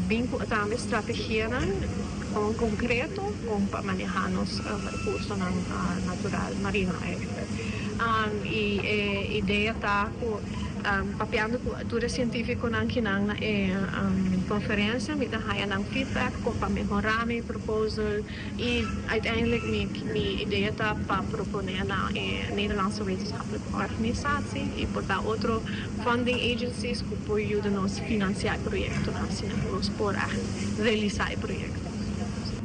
Speaker 25: también estrategia concreto para manejar los recursos naturales marinos. E a ideia está papeando cultura científica na conferência, me dá feedback para melhorar meu proposal e uiteindelijk minha ideia está para propor na Nederlandse wetenschappelijke organisatie e botar outro funding agencies que podem nos financiar proyectos nacionales para realizar el proyecto.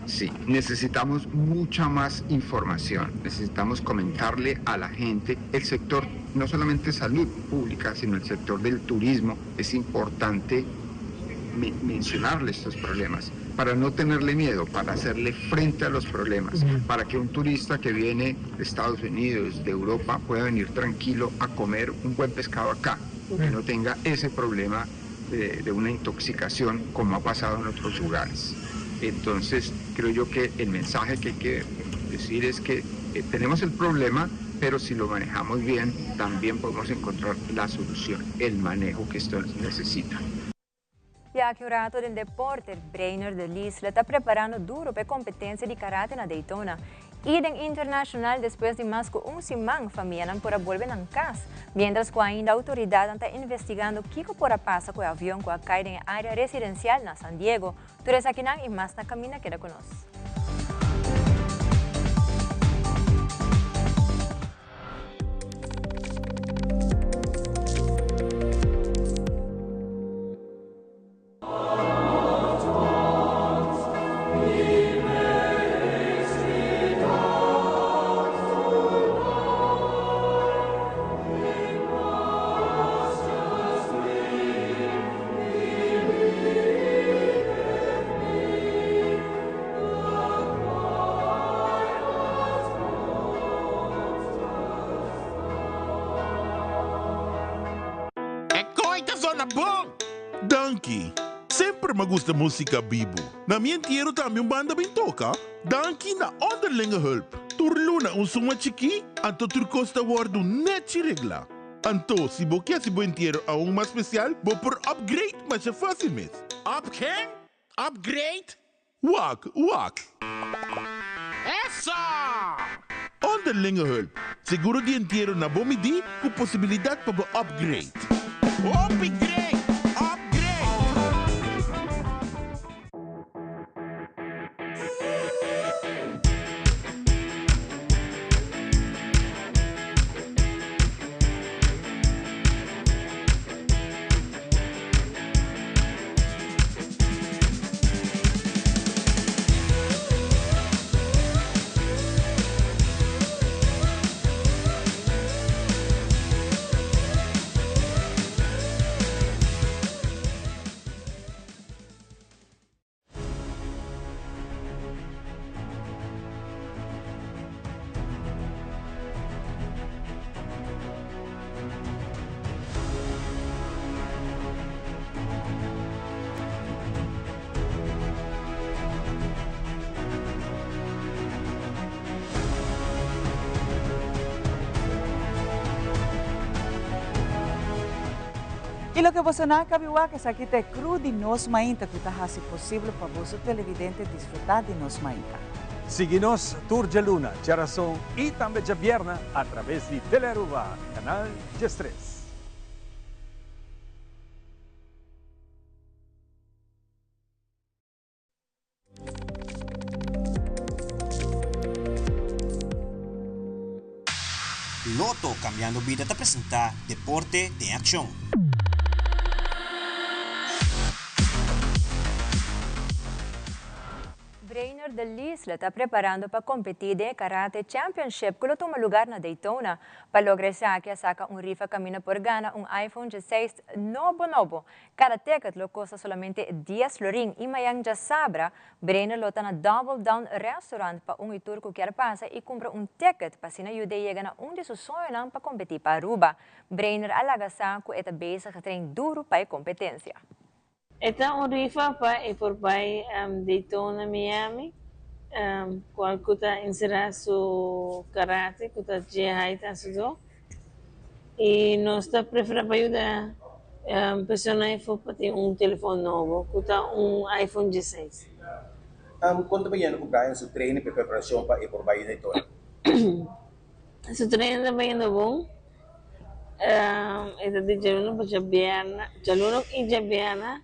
Speaker 26: Sí, necesitamos mucha más información, necesitamos comentarle a la gente el sector, no solamente salud pública, sino el sector del turismo. Es importante mencionarle estos problemas. para no tenerle miedo, para hacerle frente a los problemas, para que un turista que viene de Estados Unidos, de Europa, pueda venir tranquilo a comer un buen pescado acá, que no tenga ese problema de una intoxicación como ha pasado en otros lugares. Entonces, creo yo que el mensaje que hay que decir es que tenemos el problema, pero si lo manejamos bien, también podemos encontrar la solución, el manejo que esto necesita.
Speaker 2: Ya que o rato del deporte, Brainer de Lis está preparando duro para competencia de karate na Daytona. Iden internacional después de más de un semana, familia por volver a casa, mientras que ainda a autoridade está investigando qué por pasa con el avión que cae en área residencial na San Diego. Tú eres aquí y más na camina queda con nosotros.
Speaker 1: Danke. Sempre me gusta música vivo. Na minha entierro também banda bem toca. Danke na onderlinge hulp. Turluna un suma chiqui, anto turcosta wardu net regla. Anto, si bo quer si bo entierro a un mais especial, bo por upgrade, mas é fácil mesmo. Upgrade? Wak. Essa! Onderlinge hulp. Seguro de entierro na bomidi, com possibilidade para bo upgrade. Upgrade!
Speaker 3: E lo que você não cabiua que aqui te cru de nos mainta que está assim possível para você televidente desfrutar de nos mainta.
Speaker 4: Siga-nos Turja Luna, Charason e também de Vierna através de Telearuba, canal G3.
Speaker 5: Loto Cambiando Vida te presenta Deporte de Acción.
Speaker 2: Brainer de Lis está preparando para competir de Karate Championship que lo toma lugar na Daytona. Para lograr eso, saca un rifa camino por gana un iPhone 16 novo. Cada ticket lo cuesta solamente 10 florin y mayang ya sabra, Brainer lo está na Double Down Restaurant para un tour que quiere pasar y compra un ticket para si no ayude a llegar a un de sus sueños para competir para Aruba. Brainer alagasa que está bezig a train duro para competencia.
Speaker 6: Esta un rifa para ir por Daytona, Miami. Cual kuta inserar su karate, kuta jihaita sudo. Y nos está preferando para ayudar personas para tener un teléfono nuevo, kuta un iPhone 16.
Speaker 7: ¿Cuánto me lleno comprar en su tren de preparación para ir por Bahía de Daytona?
Speaker 6: Su tren está yendo bom. Esta de Jaluno para Jaluno y Jabiana.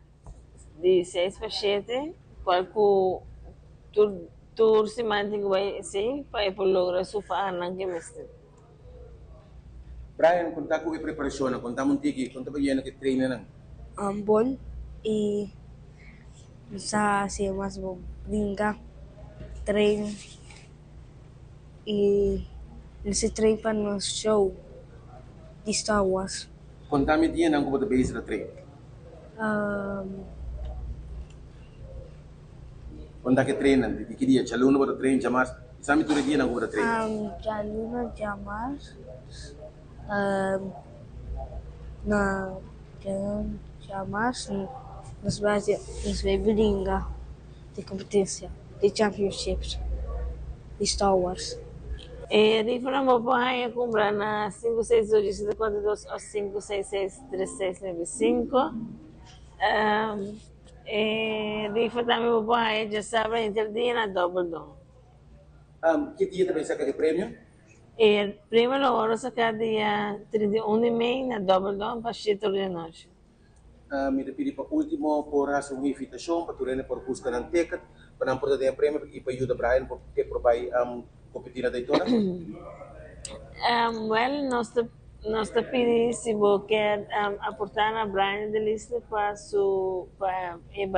Speaker 6: De 6 para 7, qual tour semântico vai ser para lograr sua que mestre.
Speaker 7: Brian, conta com a preparação, conta um tiki, conta para ele que treina não.
Speaker 27: Bom e sa se mais bom brincar, treino e esse treino para no show de Star Wars.
Speaker 7: Conta-me dia não como te base para treino. Onde que treinam? De que dia? Jaluna para treino jamás. Sabe tu dia na para treino?
Speaker 27: Jaluna jamás. Na jamás nos vai brincar de competência, de championships, de Star Wars.
Speaker 6: Rifa na Mopaia comprar na 5642 ou 5663695. Rifa também Mopaia já sabe interdia na Double Down.
Speaker 7: Que dia também saca de prêmio?
Speaker 6: Prêmio na hora saca dia 31 de maio na Double Down para 7 da noite.
Speaker 7: Me pedi para último por razão de invitação para tu por buscar um ticket para não poder ter prêmio e para ajudar Brian porque provar competir na Daytona.
Speaker 6: Well, nós pedimos se você quer aportar na Brian de lista para ir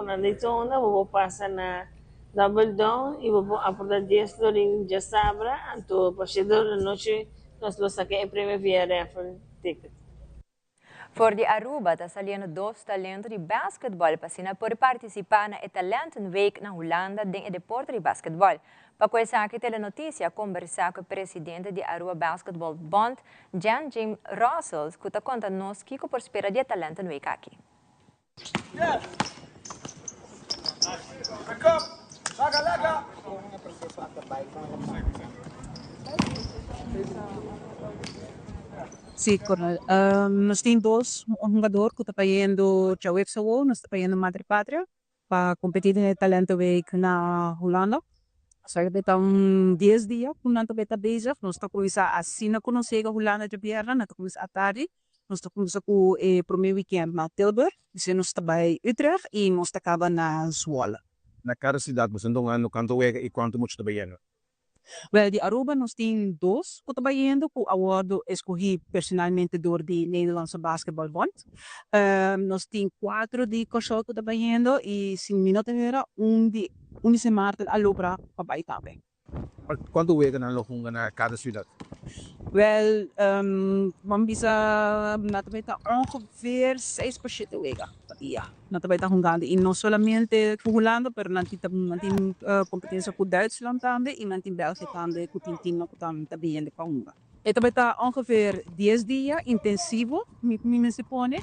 Speaker 6: na Daytona, vou passar na Double Down e vou aportar 10 dólares de sabra, então para 7 da noite nós vamos sacar o prêmio via raffle ticket.
Speaker 2: For de Aruba está saliendo 2 talentos de basquetebol para por participar na Talenten Week na Holanda em deporte de basquetebol. Para começar aqui a notícia, conversar com o presidente de Aruba Basketball Bond, Jan Jim Russell, que está contando nos que por espera de Talenten Week aqui.
Speaker 8: Sí, Coronel. Nós temos dois jogadores que estão indo para o UFSO, nós estamos indo Madre Pátria para competir no Talento Week na Holanda. Só que estão 10 dias que nós estamos bezig. Nós estamos começando assim a conhecer a Holanda de Bierna, nós estamos começando à tarde. Nós estamos começando com o primeiro weekend na Tilburg, nós estamos em Utrecht e nós estamos na Zwolle.
Speaker 9: Na cada cidade, você não anda no canto e quanto muito está bem?
Speaker 8: Well, de Aruba nós temos dois que estão indo, que o award escolhido personalmente door de Nederlandse Basketbalbond. Nós temos 4 de Kosovo que estão indo e, se não me engano, de Unice Martin a Lopra para ir também.
Speaker 9: Quanto weken na lokungan na cada cidade?
Speaker 8: Well, vamos bisa natabeta ongeveer 6 per 7 weken. Ja, natabeta jugando. E não somente jugando, pero nanti competência com Duitsland também e nanti België também com o time que também indo para jogar. E tabeta ongeveer 10 dias intensivo, me se põe.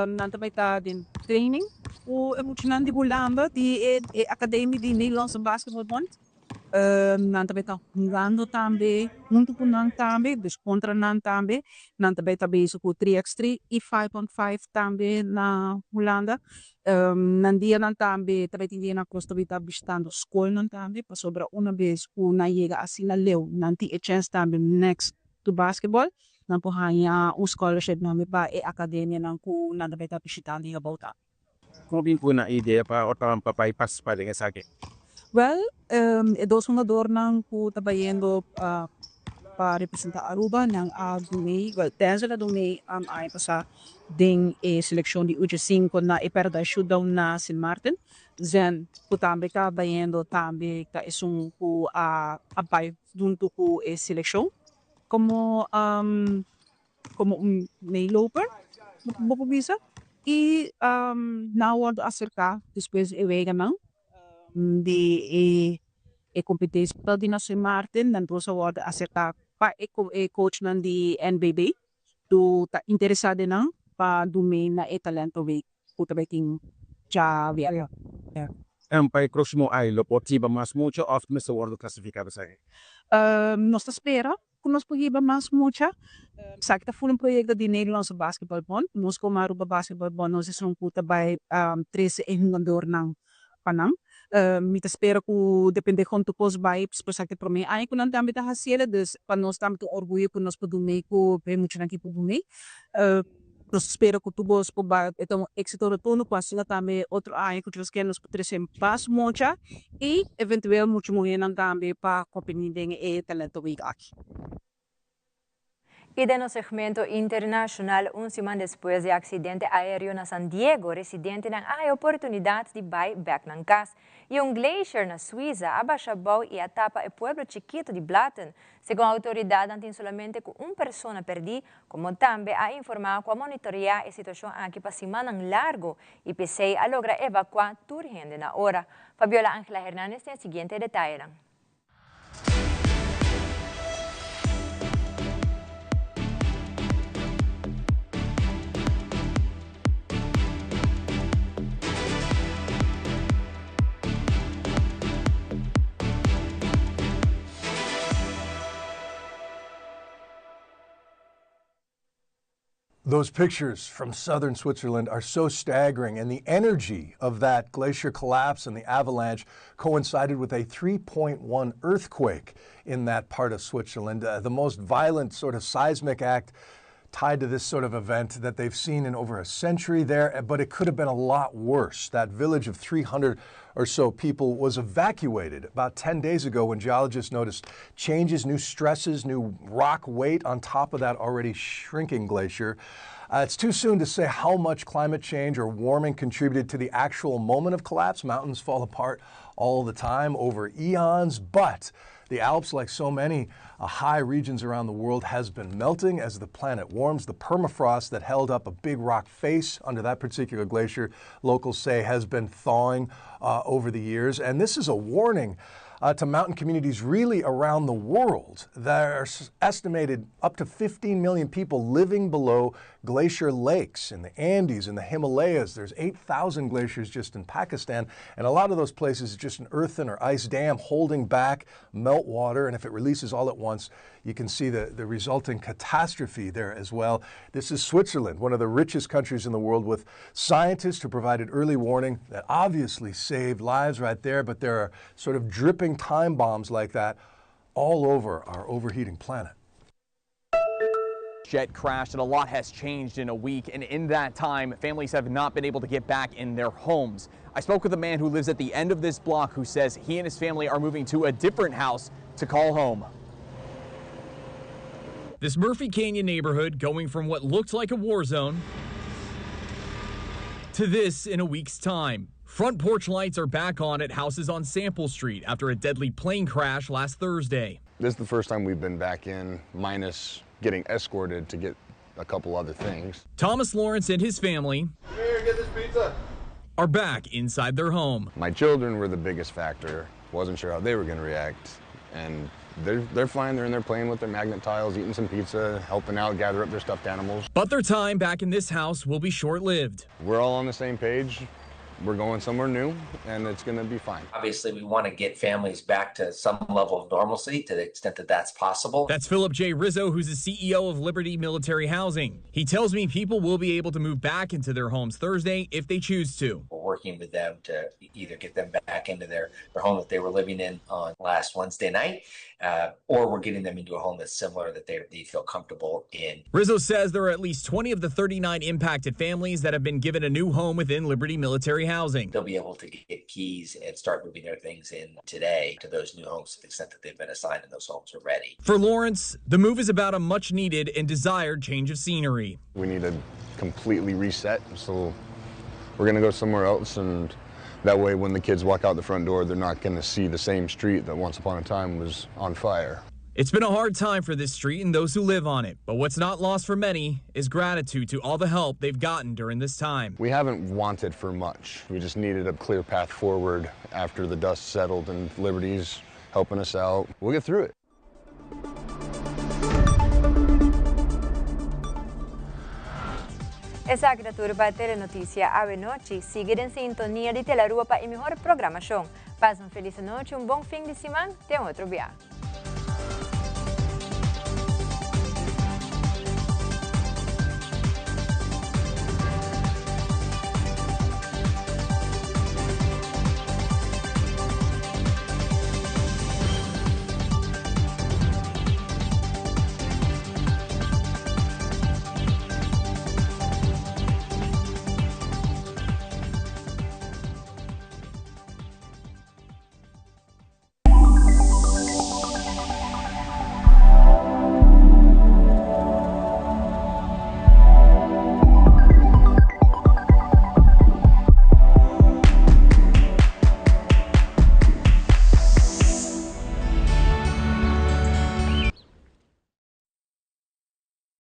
Speaker 8: Natabeta de training. O emocionante de Holanda, de academia de Nederlandse Basketbalbond. Nanti kita jugando também, junto com nós também, dus contra nós também. Nanti kita bezig com 3x3 e 5x5 também na Holanda. Nanti nós também, também na Costa Rica bestando school nós também, para sobra uma vez que nós chega assim na Leu, nanti a chance também next to basketball. Nós podemos scholarship nós para a academia nós que nós também está visitando e about.
Speaker 9: Como bem foi na ideia para orang papai participar dengan sakit?
Speaker 8: Well, dos jogadores que estão indo para representar Aruba ng Dumei, well, dahil sila Dumei ay pasa ding seleksyon di UG5 na iperda showdown na St. Martin. Then, tambe ka bayendo tambe ka isung ku abay junto ku seleksyon. Como may loper, mapapabisa. E naward acerca, depois iwega nang de competência de na St. Martin, dan po sa ward acerca pa coach nan di NBB, do ta interesado nang pa domain na talento week, puta beting ja via.
Speaker 9: Para o próximo ano, pode mais muito ou mais o ward classificado sai?
Speaker 8: Nós espera que nós podemos mais muito. Sabe que foi projeto de Nederlandse Basketbalbond. Nós como Aruba Basketbalbond, nós estamos puta by 13 jogador nang panang. Mita espera que depende quanto pos vai para que para mim aí quando também tá haciendo dus para nós também orgulho que nós podemos que bem muito aqui podemos nós espera que tu bos por vai então êxito retorno para assim também outro aí que nós queremos crescer mais muito e eventual muito muito também para companhia de talento week aqui.
Speaker 2: Y de nuestro segmento internacional, un semana después de accidente aéreo en San Diego, residentes hay oportunidad de ir back en casa. Y un glacier en Suiza abaixou y atapa el pueblo chiquito de Blatten. Según la autoridad, antes solamente con una persona perdida, como también ha informado que monitorear la situación aquí para semana largo y PCI a lograr evacuar toda la gente en la hora. Fabiola Ángela Hernández tiene el siguiente detalle.
Speaker 10: Those pictures from southern Switzerland are so staggering, and the energy of that glacier collapse and the avalanche coincided with a 3.1 earthquake in that part of Switzerland, the most violent sort of seismic act tied to this sort of event that they've seen in over a century there, but it could have been a lot worse. That village of 300 or so people was evacuated about 10 days ago when geologists noticed changes, new stresses, new rock weight on top of that already shrinking glacier. It's too soon to say how much climate change or warming contributed to the actual moment of collapse. Mountains fall apart all the time over eons, but the Alps, like so many high regions around the world, has been melting as the planet warms. The permafrost that held up a big rock face under that particular glacier, locals say, has been thawing over the years. And this is a warning to mountain communities really around the world. There are estimated up to 15 million people living below glacier lakes in the Andes, in the Himalayas. There's 8,000 glaciers just in Pakistan, and a lot of those places is just an earthen or ice dam holding back meltwater, and if it releases all at once, you can see the resulting catastrophe there as well. This is Switzerland, one of the richest countries in the world, with scientists who provided early warning that obviously saved lives right there, but there are sort of dripping time bombs like that all over our overheating planet.
Speaker 11: Jet crashed and a lot has changed in a week, and in that time families have not been able to get back in their homes. I spoke with a man who lives at the end of this block who says he and his family are moving to a different house to call home.
Speaker 12: This Murphy Canyon neighborhood going from what looked like a war zone to this in a week's time. Front porch lights are back on at houses on Sample Street after a deadly plane crash last Thursday.
Speaker 13: This is the first time we've been back in, minus getting escorted to get a couple other things.
Speaker 12: Thomas Lawrence and his family
Speaker 13: Here, get this pizza.
Speaker 12: Are back inside their home.
Speaker 13: My children were the biggest factor. Wasn't sure how they were going to react, and they're fine. They're in there playing with their magnet tiles, eating some pizza, helping out, gather up their stuffed animals.
Speaker 12: But their time back in this house will be short-lived.
Speaker 13: We're all on the same page. We're going somewhere new, and it's going to be fine.
Speaker 14: Obviously, we want to get families back to some level of normalcy to the extent that that's possible.
Speaker 12: That's Philip J. Rizzo, who's the CEO of Liberty Military Housing. He tells me people will be able to move back into their homes Thursday if they choose to.
Speaker 14: We're working with them to either get them back into their home that they were living in on last Wednesday night, or we're getting them into a home that's similar that they feel comfortable in.
Speaker 12: Rizzo says there are at least 20 of the 39 impacted families that have been given a new home within Liberty Military Housing.
Speaker 14: They'll be able to get keys and start moving their things in today to those new homes to the extent that they've been assigned and those homes are ready.
Speaker 12: For Lawrence, the move is about a much needed and desired change of scenery.
Speaker 13: We need to completely reset, so we're going to go somewhere else, and that way when the kids walk out the front door, they're not going to see the same street that once upon a time was on fire.
Speaker 12: It's been a hard time for this street and those who live on it, but what's not lost for many is gratitude to all the help they've gotten during this time.
Speaker 13: We haven't wanted for much. We just needed a clear path forward after the dust settled, and Liberty's helping us out. We'll get through it.
Speaker 2: Esa turba Telenoticia Ave Noche. Sigue en sintonía de Telearuba para a mejor programación. Paz uma feliz noite, bom fim de semana. Até outro dia.